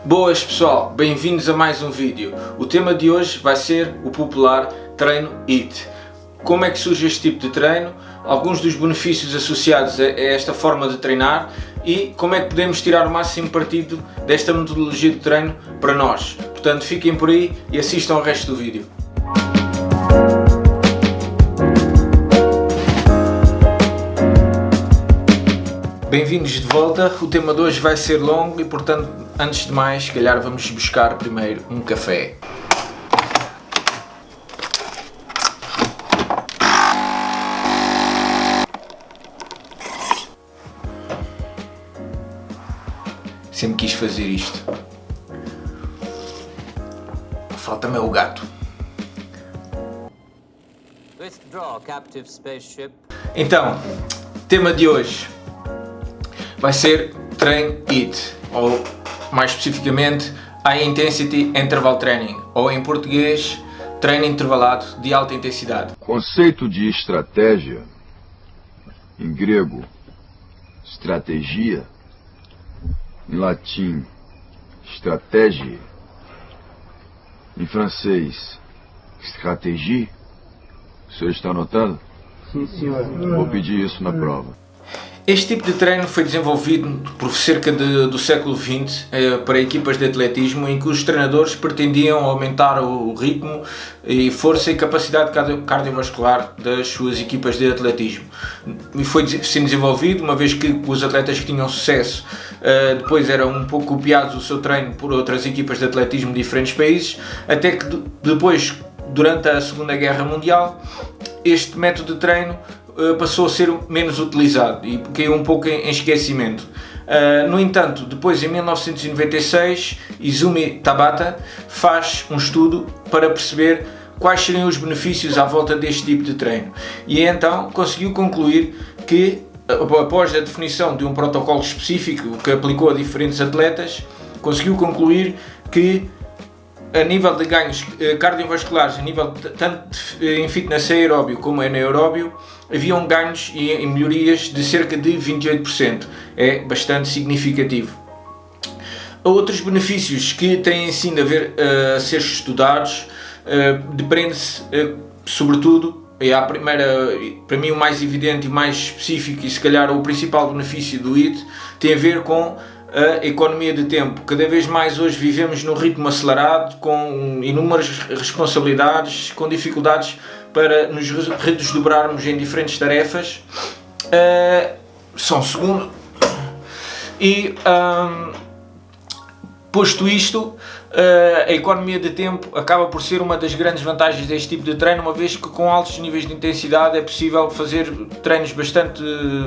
Boas pessoal, bem-vindos a mais um vídeo. O tema de hoje vai ser o popular treino HIIT. Como é que surge este tipo de treino, alguns dos benefícios associados a esta forma de treinar e como é que podemos tirar o máximo partido desta metodologia de treino para nós. Portanto, fiquem por aí e assistam ao resto do vídeo. Bem-vindos de volta. O tema de hoje vai ser longo e, portanto, antes de mais, se calhar vamos buscar primeiro um café. Sempre quis fazer isto. Falta-me o gato. Então, tema de hoje vai ser treino HIIT, ou mais especificamente High Intensity Interval Training, ou em português, treino intervalado de alta intensidade. Conceito de estratégia, em grego, estratégia, em latim, stratégie, em francês, stratégie. O senhor está anotando? Sim, senhor. Vou pedir isso na prova. Este tipo de treino foi desenvolvido por cerca do século XX para equipas de atletismo, em que os treinadores pretendiam aumentar o ritmo e força e capacidade cardiovascular das suas equipas de atletismo. E foi sendo desenvolvido, uma vez que os atletas que tinham sucesso depois eram um pouco copiados o seu treino por outras equipas de atletismo de diferentes países, até que depois, durante a Segunda Guerra Mundial, este método de treino passou a ser menos utilizado e caiu um pouco em esquecimento. No entanto, depois em 1996, Izumi Tabata faz um estudo para perceber quais seriam os benefícios à volta deste tipo de treino e então conseguiu concluir que, após a definição de um protocolo específico que aplicou a diferentes atletas, conseguiu concluir que a nível de ganhos cardiovasculares, a nível tanto em fitness aeróbio como anaeróbio, haviam ganhos e melhorias de cerca de 28%. É bastante significativo. Outros benefícios que têm sido a ser estudados depende-se sobretudo, para mim o mais evidente e mais específico e se calhar o principal benefício do HIIT tem a ver com a economia de tempo. Cada vez mais hoje vivemos num ritmo acelerado, com inúmeras responsabilidades, com dificuldades para nos redesdobrarmos em diferentes tarefas. Só um segundo. E, posto isto, a economia de tempo acaba por ser uma das grandes vantagens deste tipo de treino, uma vez que com altos níveis de intensidade é possível fazer treinos bastante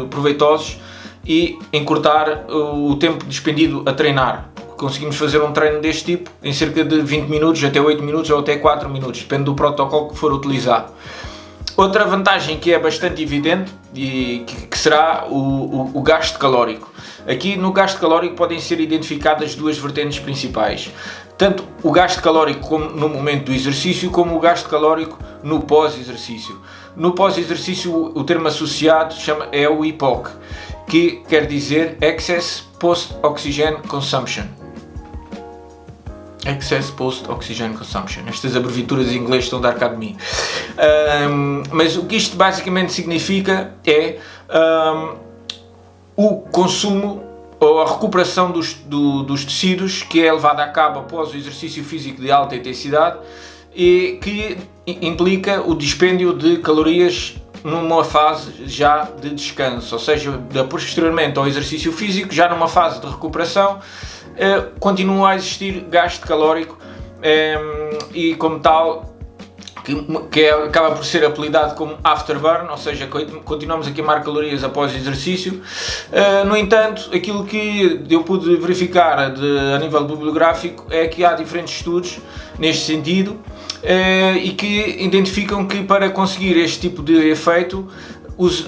proveitosos e encurtar o tempo despendido a treinar. Conseguimos fazer um treino deste tipo em cerca de 20 minutos, até 8 minutos ou até 4 minutos, depende do protocolo que for utilizado. Outra vantagem que é bastante evidente e que será o gasto calórico. Aqui no gasto calórico podem ser identificadas duas vertentes principais. Tanto o gasto calórico como no momento do exercício, como o gasto calórico no pós-exercício. No pós-exercício o termo associado é o EPOC, que quer dizer Excess Post-Oxygen Consumption. Excess Post-Oxygen Consumption. Estas abreviaturas em inglês estão a dar cá de mim. Mas o que isto basicamente significa é o consumo ou a recuperação dos tecidos que é levada a cabo após o exercício físico de alta intensidade e que implica o dispêndio de calorias numa fase já de descanso, ou seja, posteriormente ao exercício físico, já numa fase de recuperação, continua a existir gasto calórico e como tal acaba por ser apelidado como afterburn, ou seja, continuamos a queimar calorias após o exercício. No entanto, aquilo que eu pude verificar a nível bibliográfico é que há diferentes estudos neste sentido e que identificam que para conseguir este tipo de efeito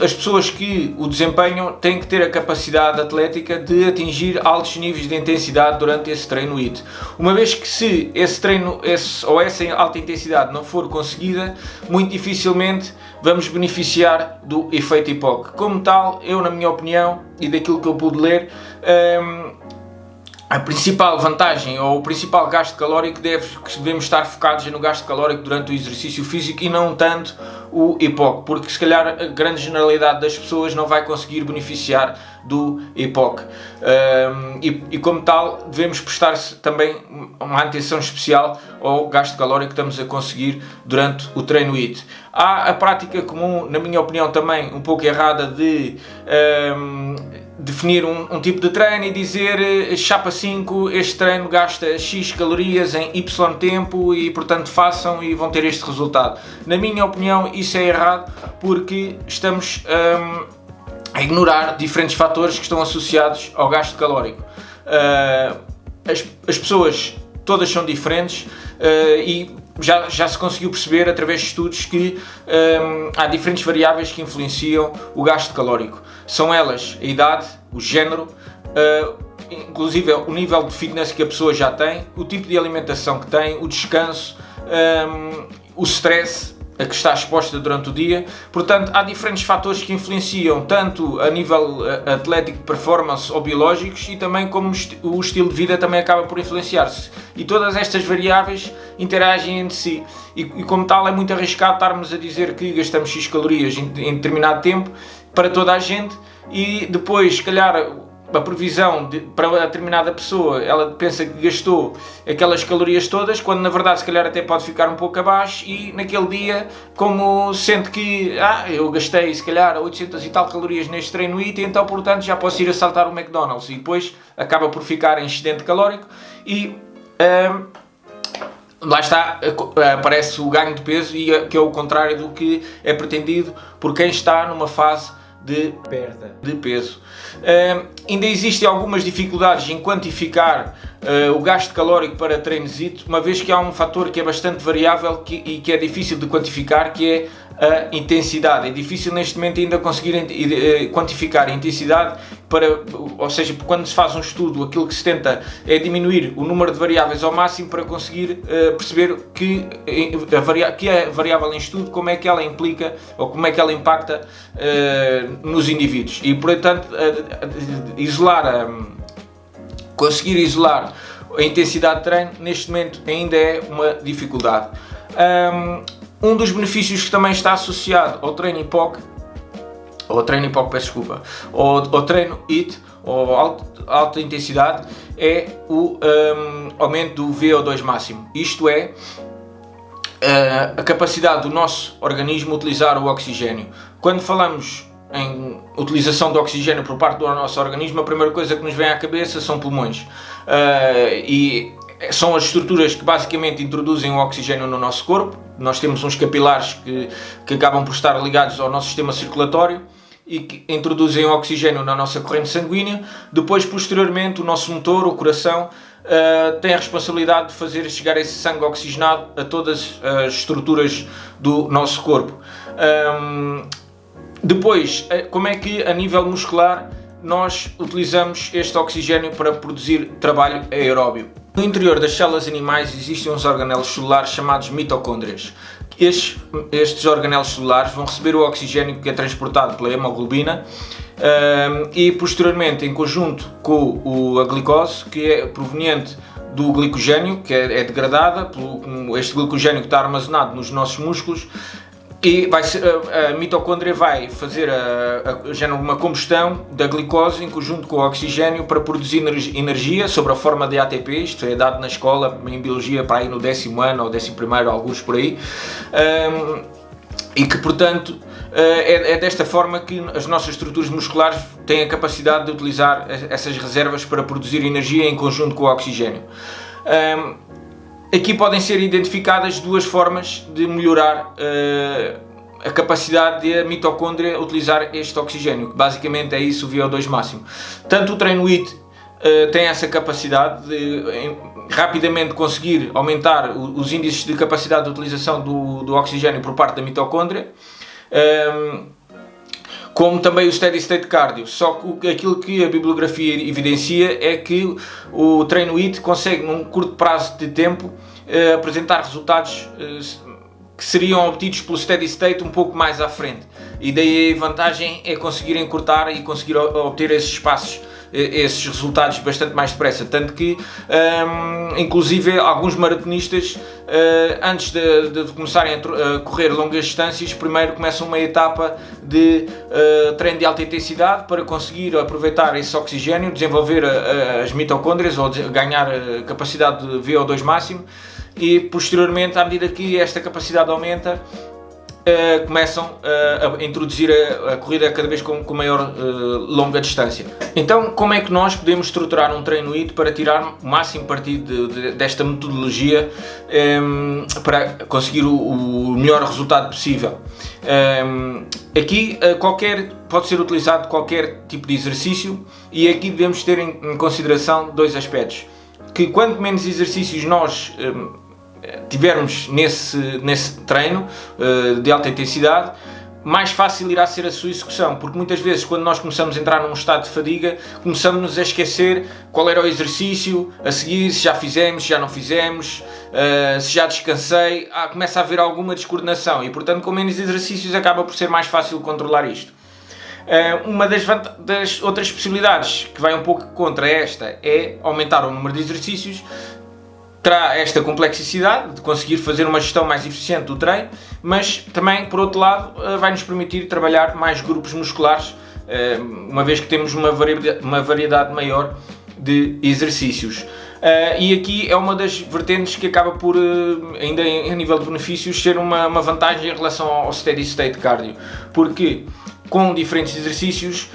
as pessoas que o desempenham têm que ter a capacidade atlética de atingir altos níveis de intensidade durante esse treino HIIT. Uma vez que se esse treino ou essa alta intensidade não for conseguida, muito dificilmente vamos beneficiar do efeito EPOC. Como tal, eu, na minha opinião, e daquilo que eu pude ler, a principal vantagem ou o principal gasto calórico que devemos estar focados no gasto calórico durante o exercício físico e não tanto o EPOC, porque se calhar a grande generalidade das pessoas não vai conseguir beneficiar do EPOC. E como tal, devemos prestar também uma atenção especial ao gasto calórico que estamos a conseguir durante o treino HIIT. Há a prática comum, na minha opinião também um pouco errada, de definir um tipo de treino e dizer chapa 5, este treino gasta X calorias em Y tempo e portanto façam e vão ter este resultado. Na minha opinião isso é errado, porque estamos a ignorar diferentes fatores que estão associados ao gasto calórico. As pessoas todas são diferentes e já se conseguiu perceber através de estudos que há diferentes variáveis que influenciam o gasto calórico. São elas a idade, o género, inclusive o nível de fitness que a pessoa já tem, o tipo de alimentação que tem, o descanso, o stress a que está exposta durante o dia. Portanto, há diferentes fatores que influenciam tanto a nível atlético, performance ou biológicos, e também como o estilo de vida também acaba por influenciar-se. E todas estas variáveis interagem entre si. E como tal é muito arriscado estarmos a dizer que gastamos X calorias em determinado tempo para toda a gente e depois, se calhar, a previsão para uma determinada pessoa, ela pensa que gastou aquelas calorias todas, quando na verdade se calhar até pode ficar um pouco abaixo, e naquele dia, como sente que eu gastei se calhar 800 e tal calorias neste treino HIIT, então portanto já posso ir a saltar o McDonald's, e depois acaba por ficar em excedente calórico e lá está, aparece o ganho de peso, e que é o contrário do que é pretendido por quem está numa fase de perda de peso. Ainda existem algumas dificuldades em quantificar o gasto calórico para treinos HIIT, uma vez que há um fator que é bastante variável e que é difícil de quantificar, que é a intensidade. É difícil neste momento ainda conseguir quantificar a intensidade, ou seja, quando se faz um estudo, aquilo que se tenta é diminuir o número de variáveis ao máximo para conseguir perceber que a variável em estudo, como é que ela implica ou como é que ela impacta nos indivíduos. E portanto conseguir isolar a intensidade de treino neste momento ainda é uma dificuldade. Um dos benefícios que também está associado ao treino EPOC, ou treino HIIT, ou alta intensidade, é o aumento do VO2 máximo. Isto é, a capacidade do nosso organismo utilizar o oxigênio. Quando falamos em utilização do oxigênio por parte do nosso organismo, a primeira coisa que nos vem à cabeça são pulmões. E são as estruturas que basicamente introduzem o oxigênio no nosso corpo. Nós temos uns capilares que acabam por estar ligados ao nosso sistema circulatório e que introduzem o oxigênio na nossa corrente sanguínea. Depois, posteriormente, o nosso motor, o coração, tem a responsabilidade de fazer chegar esse sangue oxigenado a todas as estruturas do nosso corpo. Depois, como é que a nível muscular nós utilizamos este oxigênio para produzir trabalho aeróbio? No interior das células animais existem uns organelos celulares chamados mitocôndrias. Estes organelos celulares vão receber o oxigênio que é transportado pela hemoglobina e posteriormente, em conjunto com a glicose, que é proveniente do glicogênio, que é degradada, este glicogênio que está armazenado nos nossos músculos, e a mitocôndria vai fazer uma combustão da glicose em conjunto com o oxigênio para produzir energia sob a forma de ATP. Isto é dado na escola, em biologia, para aí no 10º ano ou 11º, alguns por aí, e que portanto é desta forma que as nossas estruturas musculares têm a capacidade de utilizar essas reservas para produzir energia em conjunto com o oxigênio. Aqui podem ser identificadas duas formas de melhorar a capacidade da mitocôndria utilizar este oxigênio, que basicamente é isso, o VO2 máximo. Tanto o treino HIIT tem essa capacidade de rapidamente conseguir aumentar os índices de capacidade de utilização do oxigênio por parte da mitocôndria, como também o steady state cardio. Só que aquilo que a bibliografia evidencia é que o treino HIIT consegue, num curto prazo de tempo, apresentar resultados que seriam obtidos pelo steady state um pouco mais à frente. E daí a vantagem é conseguir encurtar e conseguir obter esses espaços esses resultados bastante mais depressa, tanto que inclusive alguns maratonistas antes de começarem a correr longas distâncias, primeiro começam uma etapa de treino de alta intensidade para conseguir aproveitar esse oxigênio, desenvolver as mitocôndrias ou ganhar capacidade de VO2 máximo, e posteriormente, à medida que esta capacidade aumenta, começam a introduzir a corrida cada vez com maior longa distância. Então, como é que nós podemos estruturar um treino HIIT para tirar o máximo partido desta metodologia para conseguir o melhor resultado possível? Aqui pode ser utilizado qualquer tipo de exercício, e aqui devemos ter em consideração dois aspectos: que quanto menos exercícios nós tivermos nesse treino de alta intensidade, mais fácil irá ser a sua execução, porque muitas vezes quando nós começamos a entrar num estado de fadiga, começamos a esquecer qual era o exercício a seguir, se já fizemos, se já não fizemos, se já descansei, começa a haver alguma descoordenação, e portanto com menos exercícios acaba por ser mais fácil controlar isto. Uma das outras possibilidades que vai um pouco contra esta é aumentar o número de exercícios. Terá esta complexidade de conseguir fazer uma gestão mais eficiente do treino, mas também, por outro lado, vai nos permitir trabalhar mais grupos musculares, uma vez que temos uma variedade maior de exercícios. E aqui é uma das vertentes que acaba por, ainda a nível de benefícios, ser uma vantagem em relação ao steady state cardio, porque com diferentes exercícios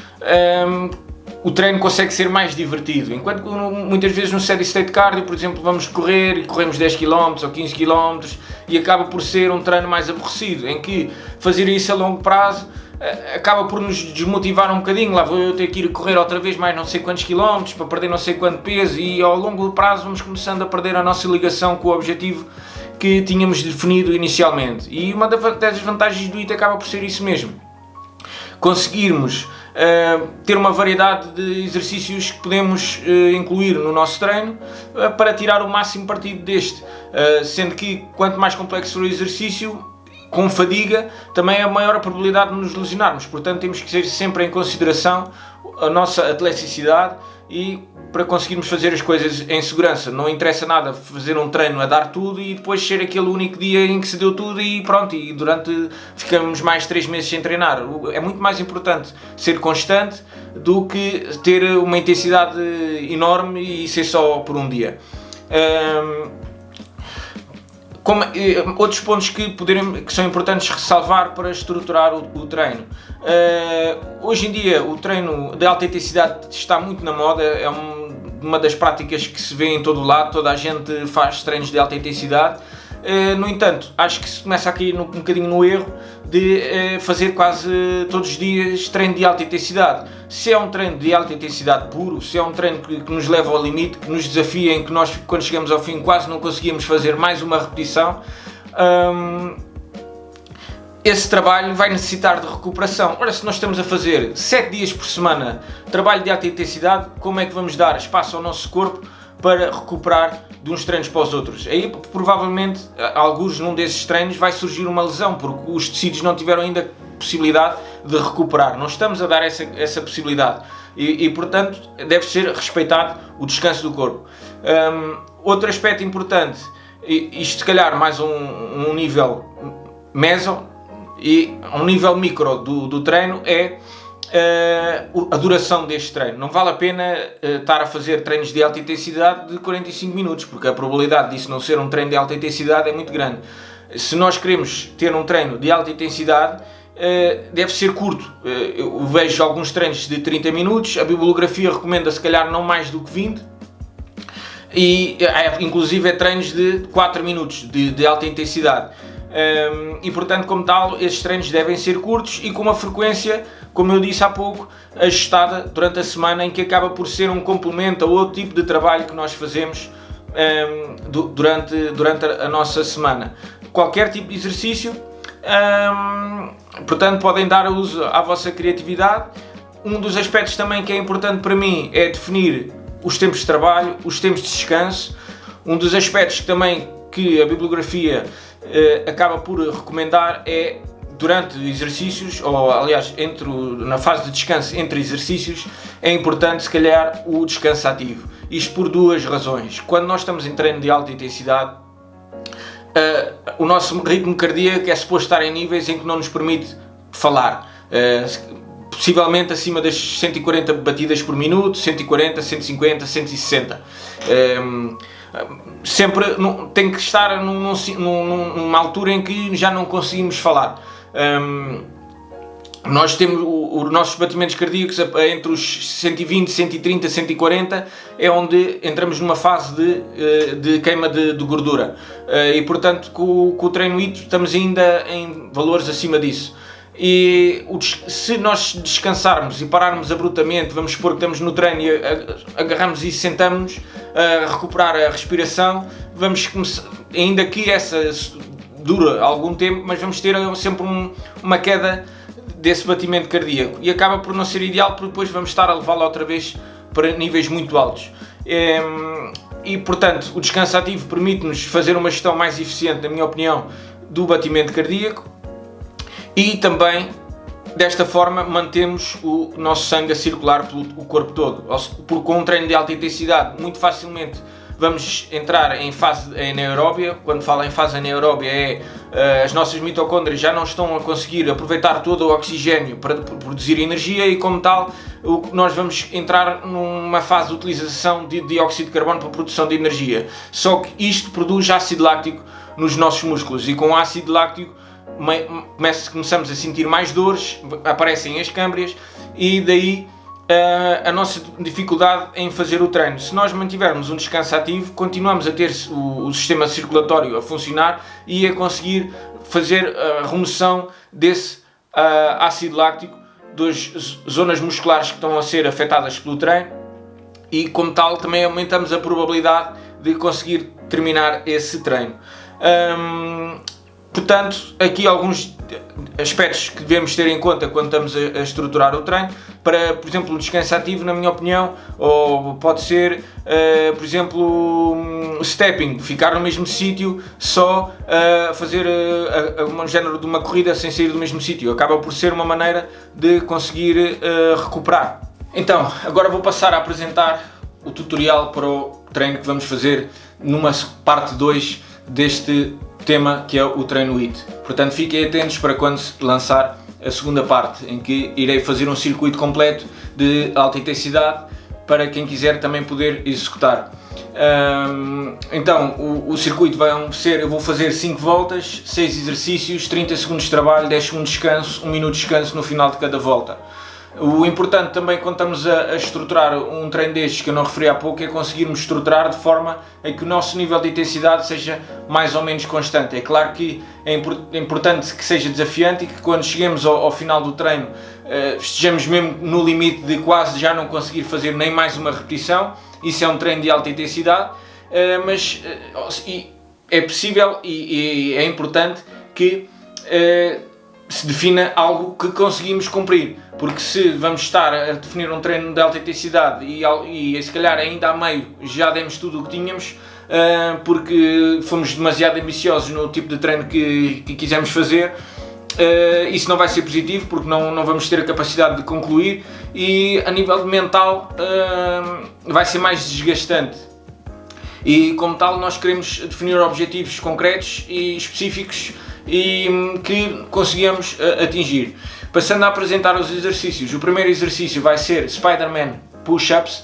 o treino consegue ser mais divertido, enquanto que muitas vezes no steady state cardio, por exemplo, vamos correr e corremos 10 km ou 15 km e acaba por ser um treino mais aborrecido, em que fazer isso a longo prazo acaba por nos desmotivar um bocadinho. Lá vou eu ter que ir correr outra vez mais não sei quantos quilómetros para perder não sei quanto peso, e ao longo prazo vamos começando a perder a nossa ligação com o objetivo que tínhamos definido inicialmente. E uma das vantagens do HIIT acaba por ser isso mesmo: conseguirmos ter uma variedade de exercícios que podemos incluir no nosso treino para tirar o máximo partido deste, sendo que quanto mais complexo for o exercício, com fadiga, também é maior a probabilidade de nos lesionarmos. Portanto, temos que ter sempre em consideração a nossa atleticidade e para conseguirmos fazer as coisas em segurança. Não interessa nada fazer um treino a dar tudo e depois ser aquele único dia em que se deu tudo e pronto, e ficamos mais 3 meses sem treinar. É muito mais importante ser constante do que ter uma intensidade enorme e ser só por um dia. Outros pontos que são importantes ressalvar para estruturar o treino. Hoje em dia o treino de alta intensidade está muito na moda, é uma das práticas que se vê em todo o lado, toda a gente faz treinos de alta intensidade. No entanto, acho que se começa a cair um bocadinho no erro de fazer quase todos os dias treino de alta intensidade. Se é um treino de alta intensidade puro, se é um treino que nos leva ao limite, que nos desafia, em que nós, quando chegamos ao fim, quase não conseguimos fazer mais uma repetição, esse trabalho vai necessitar de recuperação. Ora, se nós estamos a fazer 7 dias por semana trabalho de alta intensidade, como é que vamos dar espaço ao nosso corpo para recuperar de uns treinos para os outros? Aí provavelmente, alguns num desses treinos vai surgir uma lesão, porque os tecidos não tiveram ainda possibilidade de recuperar. Não estamos a dar essa possibilidade e portanto deve ser respeitado o descanso do corpo. Outro aspecto importante, isto se calhar mais um nível meso e um nível micro do treino, é a duração deste treino. Não vale a pena estar a fazer treinos de alta intensidade de 45 minutos, porque a probabilidade disso não ser um treino de alta intensidade é muito grande. Se nós queremos ter um treino de alta intensidade, deve ser curto. Eu vejo alguns treinos de 30 minutos, a bibliografia recomenda se calhar não mais do que 20, e inclusive treinos de 4 minutos de alta intensidade. E portanto, como tal, estes treinos devem ser curtos e com uma frequência, como eu disse há pouco, ajustada durante a semana, em que acaba por ser um complemento a outro tipo de trabalho que nós fazemos durante a nossa semana. Qualquer tipo de exercício, portanto, podem dar uso à vossa criatividade. Um dos aspectos também que é importante para mim é definir os tempos de trabalho, os tempos de descanso. Um dos aspectos também que a bibliografia acaba por recomendar é durante exercícios, ou aliás, na fase de descanso entre exercícios, é importante se calhar o descanso ativo. Isto por duas razões. Quando nós estamos em treino de alta intensidade, o nosso ritmo cardíaco é suposto estar em níveis em que não nos permite falar, possivelmente acima das 140 batidas por minuto, 140, 150, 160. Sempre tem que estar numa altura em que já não conseguimos falar. Nós temos os nossos batimentos cardíacos entre os 120, 130, 140, é onde entramos numa fase de queima de gordura, e portanto com o treino HIIT estamos ainda em valores acima disso. E se nós descansarmos e pararmos abruptamente, vamos supor que estamos no treino e agarramos e sentamos a recuperar a respiração, vamos começar, ainda que essa dura algum tempo, mas vamos ter sempre uma queda desse batimento cardíaco, e acaba por não ser ideal, porque depois vamos estar a levá-lo outra vez para níveis muito altos. E portanto o descanso ativo permite-nos fazer uma gestão mais eficiente, na minha opinião, do batimento cardíaco, e também desta forma mantemos o nosso sangue a circular pelo corpo todo, porque com um treino de alta intensidade muito facilmente vamos entrar em fase anaeróbia. Quando falo em fase anaeróbia as nossas mitocôndrias já não estão a conseguir aproveitar todo o oxigênio para produzir energia, e como tal nós vamos entrar numa fase de utilização de dióxido de carbono para a produção de energia. Só que isto produz ácido láctico nos nossos músculos, e com o ácido láctico começamos a sentir mais dores, aparecem as câmbrias, e daí a nossa dificuldade em fazer o treino. Se nós mantivermos um descanso ativo, continuamos a ter o sistema circulatório a funcionar e a conseguir fazer a remoção desse ácido láctico das zonas musculares que estão a ser afetadas pelo treino, e como tal também aumentamos a probabilidade de conseguir terminar esse treino. Portanto, aqui alguns aspectos que devemos ter em conta quando estamos a estruturar o treino. Para, por exemplo, o descanso ativo, na minha opinião, ou pode ser, por exemplo, stepping, ficar no mesmo sítio, só fazer um género de uma corrida sem sair do mesmo sítio. Acaba por ser uma maneira de conseguir recuperar. Então, agora vou passar a apresentar o tutorial para o treino que vamos fazer numa parte 2 deste tema, que é o treino HIIT. Portanto, fiquem atentos para quando se lançar a segunda parte, em que irei fazer um circuito completo de alta intensidade para quem quiser também poder executar. Então, o circuito vai ser, eu vou fazer 5 voltas, 6 exercícios, 30 segundos de trabalho, 10 segundos de descanso, 1 minuto de descanso no final de cada volta. O importante também quando estamos a estruturar um treino destes, que eu não referi há pouco, é conseguirmos estruturar de forma a que o nosso nível de intensidade seja mais ou menos constante. É claro que é importante que seja desafiante e que quando cheguemos ao final do treino estejamos mesmo no limite de quase já não conseguir fazer nem mais uma repetição. Isso é um treino de alta intensidade, mas é possível e é importante que se defina algo que conseguimos cumprir, porque se vamos estar a definir um treino de alta intensidade e se calhar ainda a meio já demos tudo o que tínhamos, porque fomos demasiado ambiciosos no tipo de treino que quisemos fazer, isso não vai ser positivo, porque não vamos ter a capacidade de concluir, e a nível mental vai ser mais desgastante. E como tal nós queremos definir objetivos concretos e específicos e que conseguimos atingir. Passando a apresentar os exercícios, o primeiro exercício vai ser Spider-Man Push-Ups.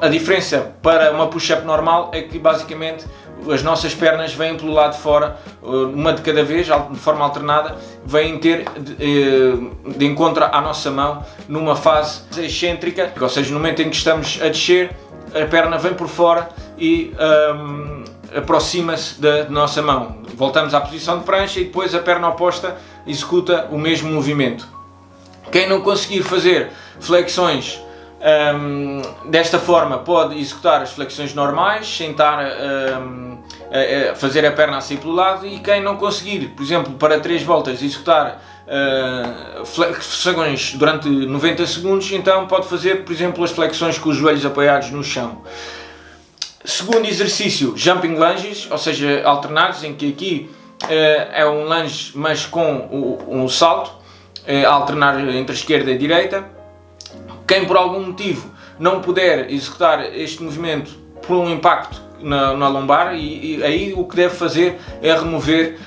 A diferença para uma push-up normal é que basicamente as nossas pernas vêm pelo lado de fora, uma de cada vez, de forma alternada, vêm ter de encontro à nossa mão numa fase excêntrica, ou seja, no momento em que estamos a descer, a perna vem por fora e aproxima-se da nossa mão. Voltamos à posição de prancha e depois a perna oposta executa o mesmo movimento. Quem não conseguir fazer flexões desta forma pode executar as flexões normais, sem estar a fazer a perna assim pelo lado, e quem não conseguir, por exemplo, para 3 voltas executar flexões durante 90 segundos, então pode fazer, por exemplo, as flexões com os joelhos apoiados no chão. Segundo exercício, Jumping Lunges, ou seja, alternados, em que aqui é um lunge, mas com um salto, a alternar entre a esquerda e a direita. Quem por algum motivo não puder executar este movimento por um impacto na lombar, e aí o que deve fazer é remover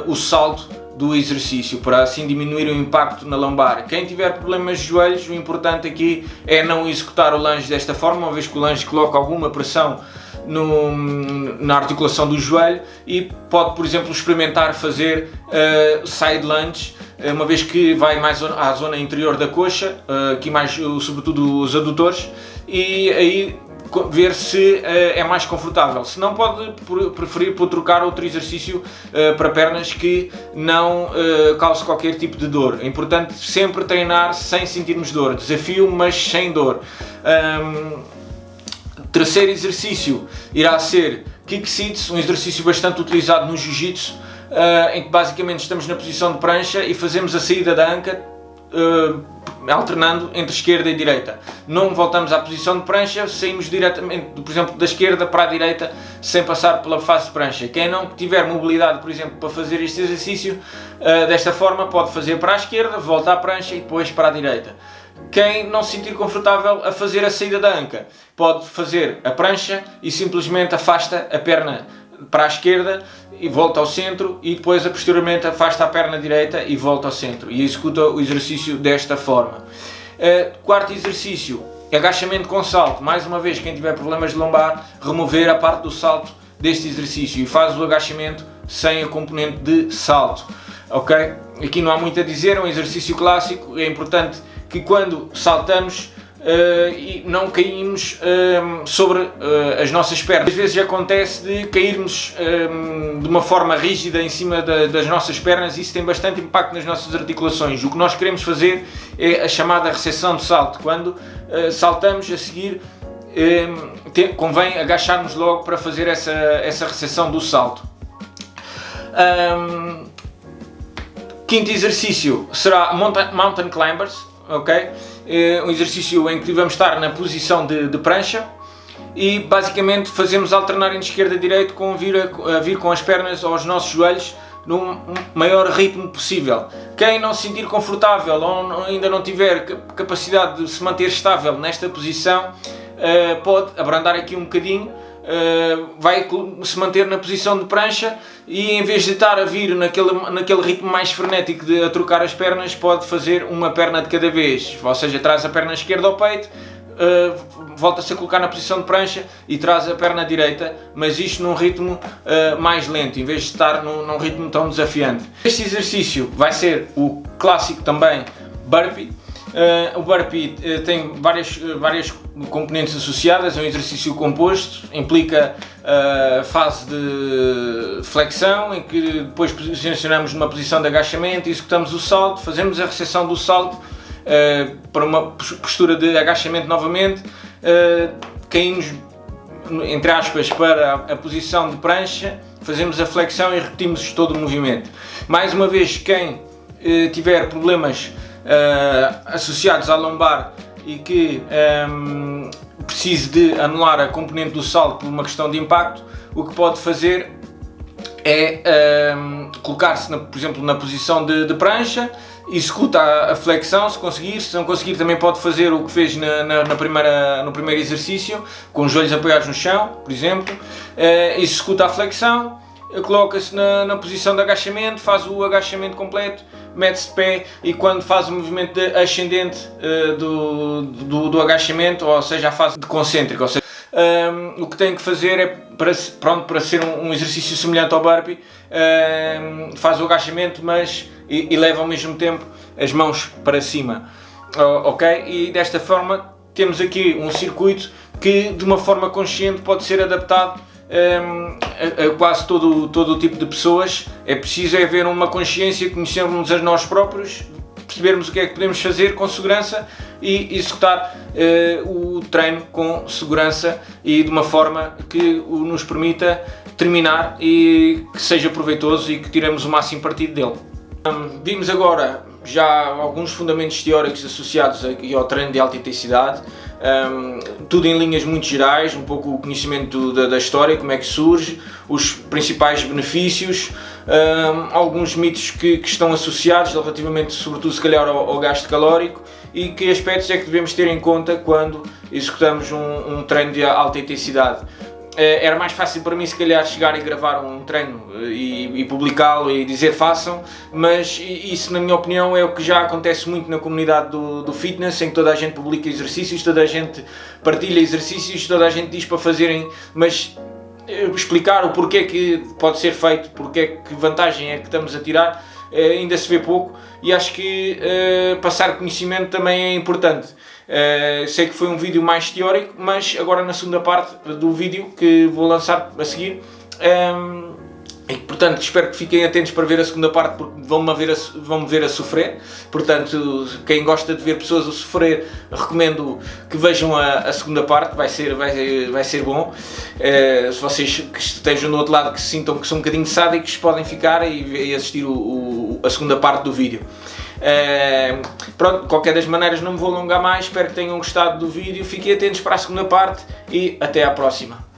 o salto do exercício, para assim diminuir o impacto na lombar. Quem tiver problemas de joelhos, o importante aqui é não executar o lunge desta forma, uma vez que o lunge coloca alguma pressão na articulação do joelho, e pode, por exemplo, experimentar fazer side lunge, uma vez que vai mais à zona interior da coxa, aqui mais sobretudo os adutores, e aí ver se é mais confortável. Se não, pode preferir por trocar outro exercício para pernas que não cause qualquer tipo de dor. É importante sempre treinar sem sentirmos dor, desafio mas sem dor. Terceiro exercício irá ser kick sits, um exercício bastante utilizado no jiu-jitsu, em que basicamente estamos na posição de prancha e fazemos a saída da anca alternando entre esquerda e direita. Não voltamos à posição de prancha, saímos diretamente, por exemplo, da esquerda para a direita sem passar pela face de prancha. Quem não tiver mobilidade, por exemplo, para fazer este exercício desta forma, pode fazer para a esquerda, volta à prancha e depois para a direita. Quem não se sentir confortável a fazer a saída da anca, pode fazer a prancha e simplesmente afasta a perna para a esquerda e volta ao centro, e depois posteriormente afasta a perna direita e volta ao centro, e executa o exercício desta forma. Quarto exercício, agachamento com salto. Mais uma vez, quem tiver problemas de lombar, remover a parte do salto deste exercício e faz o agachamento sem a componente de salto. Ok? Aqui não há muito a dizer, é um exercício clássico. É importante que quando saltamos e não caímos sobre as nossas pernas. Às vezes acontece de cairmos de uma forma rígida em cima das nossas pernas, e isso tem bastante impacto nas nossas articulações. O que nós queremos fazer é a chamada recepção de salto. Quando saltamos, a seguir convém agacharmos logo para fazer essa recepção do salto. Quinto exercício será Mountain Climbers, ok? É um exercício em que vamos estar na posição de prancha e basicamente fazemos alternar entre esquerda e direita, com vir com as pernas aos nossos joelhos no maior ritmo possível. Quem não se sentir confortável ou ainda não tiver capacidade de se manter estável nesta posição, pode abrandar aqui um bocadinho, vai se manter na posição de prancha, e em vez de estar a vir naquele ritmo mais frenético de a trocar as pernas, pode fazer uma perna de cada vez, ou seja, traz a perna esquerda ao peito, volta-se a colocar na posição de prancha e traz a perna direita, mas isto num ritmo mais lento, em vez de estar num ritmo tão desafiante. Este exercício vai ser o clássico também burpee. O burpee tem várias componentes associadas, é um exercício composto, implica a fase de flexão, em que depois posicionamos numa posição de agachamento, executamos o salto, fazemos a recepção do salto para uma postura de agachamento novamente, caímos, entre aspas, para a posição de prancha, fazemos a flexão e repetimos todo o movimento. Mais uma vez, quem tiver problemas associados à lombar e que precise de anular a componente do salto por uma questão de impacto, o que pode fazer é colocar-se, por exemplo, na posição de prancha, executa a flexão se conseguir. Se não conseguir, também pode fazer o que fez no primeiro exercício, com os joelhos apoiados no chão, por exemplo, executa a flexão, coloca-se na posição de agachamento, faz o agachamento completo, mete-se de pé, e quando faz o movimento ascendente do agachamento, ou seja, a fase de concêntrica, ou seja, o que tem que fazer é, para ser um exercício semelhante ao burpee, faz o agachamento, mas eleva ao mesmo tempo as mãos para cima, ok? E desta forma temos aqui um circuito que, de uma forma consciente, pode ser adaptado a quase todo o tipo de pessoas. É preciso haver uma consciência, conhecermos a nós próprios, percebermos o que é que podemos fazer com segurança e executar o treino com segurança e de uma forma que nos permita terminar e que seja proveitoso e que tiremos o máximo partido dele. Vimos agora já alguns fundamentos teóricos associados ao treino de alta intensidade, tudo em linhas muito gerais, um pouco o conhecimento da história, como é que surge, os principais benefícios, alguns mitos que estão associados relativamente, sobretudo se calhar, ao gasto calórico, e que aspectos é que devemos ter em conta quando executamos um treino de alta intensidade. Era mais fácil para mim se calhar chegar e gravar um treino e publicá-lo e dizer façam, mas isso, na minha opinião, é o que já acontece muito na comunidade do fitness, em que toda a gente publica exercícios, toda a gente partilha exercícios, toda a gente diz para fazerem, mas explicar o porquê que pode ser feito, que vantagem é que estamos a tirar, ainda se vê pouco, e acho que passar conhecimento também é importante. Sei que foi um vídeo mais teórico, mas agora na segunda parte do vídeo que vou lançar a seguir, e portanto espero que fiquem atentos para ver a segunda parte, porque vão-me ver a sofrer. Portanto, quem gosta de ver pessoas a sofrer, recomendo que vejam a segunda parte, vai ser bom. Se vocês que estejam do outro lado, que se sintam que são um bocadinho sádicos, podem ficar e assistir a segunda parte do vídeo. Pronto, de qualquer das maneiras não me vou alongar mais, espero que tenham gostado do vídeo, fiquem atentos para a segunda parte e até à próxima.